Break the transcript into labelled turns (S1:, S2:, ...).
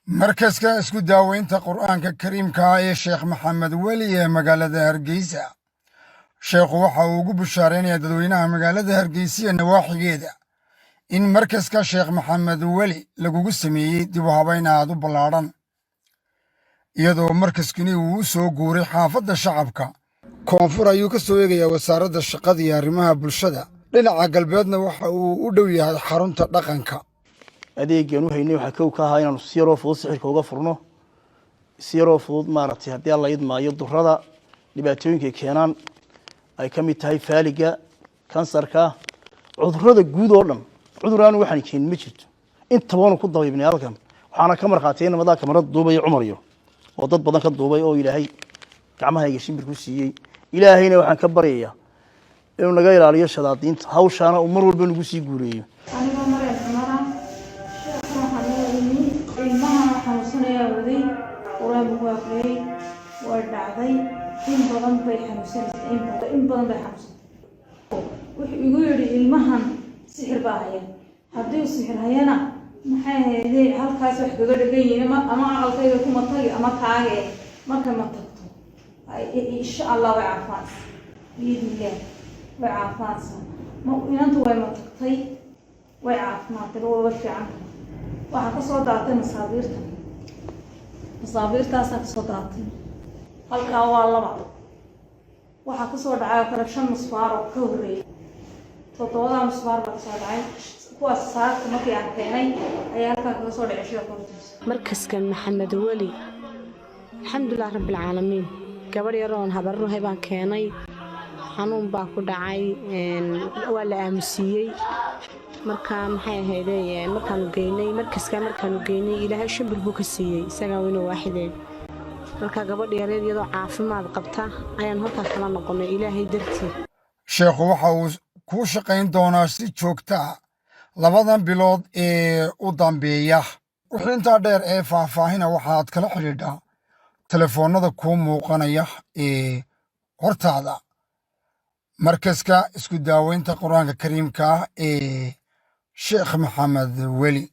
S1: markaska isku daaweynta qur'aanka kariimka ah ee sheekh maxamed weli ee magaalada hargeysa sheekhu waxa uu ugu bushaareynaya dadweynaha magaalada hargeysa iyo nawaaxigeeda in markaska sheekh maxamed weli lagugu sameeyey dib u habayn aad u ballaadhan iyadoo markaskani uu u soo guuray xaafadda shacabka koonfur ayuu ka soo eegayaa wasaaradda shaqada iyo arrimaha bulshada dhinaca galbeedna waxa uu u dhow yahay xarunta dhaqanka
S2: adeegan u haynay waxa ka ahaa inaanu si yaroo fudud sixirka uga furno si yaroo fudud maaragtay haddii alla idmaayo durrada dhibaatooyinka keenaan ay ka mid tahay faaliga kansarka cudurrada guud oo dhan cudur aan waxaan keenin ma jirto inta badan ku dabaybnay halkan waxaana ka marqaatay nabada kamarad duubay cumar iyo oo dad badan ka duubay oo ilaahay gacmahayga shimbir ku siiyey ilaahayna waxaan ka baryayaa inuu naga ilaaliyo shadaadiinta hawshaana uu mar walba nagu sii guureeyo
S3: ودعدي إن بدن بيحنسون إن بدن بيحنسون ويقولوا المهن سحر باهية هدي السحر هينا محاذي هالكاس وحدة جاي أما عقلتي يكون مطلع أما تاجي ما كان مطلع إن شاء الله وعافاس بإذن الله وعافاس ما ينتو وين مطلعي وعاف ما تلو وفي عنه وحكسر دعتي مصابير تاسك صداتي halkaa waa laba waxa ka soo dhacay kala 5 musfaar oo ka horeeyay 7 musfaar baa soo dhacay kuwaas saarta markii aan keenay ayaa halkaa ka soo dhacay shaqootiisa
S4: markaska maxamed weli alxamdulillah rabbil caalamiin gabar yar oo habarnahay baan keenay xanuun baa ku dhacay waa la aamusiyay marka maxay ahaydeen markaanu geynay ilaahay shimbir buu ka siiyay isaga inuu waaxideen marka gabadh yareed iyadoo caafimaad qabta ayaan halka kala noqonay ilaahay dartii
S1: sheekhu waxa uu ku shaqayn doonaa si joogto ah labadan bilood ee u dambeeya wixii intaa dheer ee faahfaahina waxaad kala xidhiidhaa telefoonnada kuu muuqanaya ee hortaada markaska isku daaweynta qur-aanka kariimka ah ee sheekh maxamed weli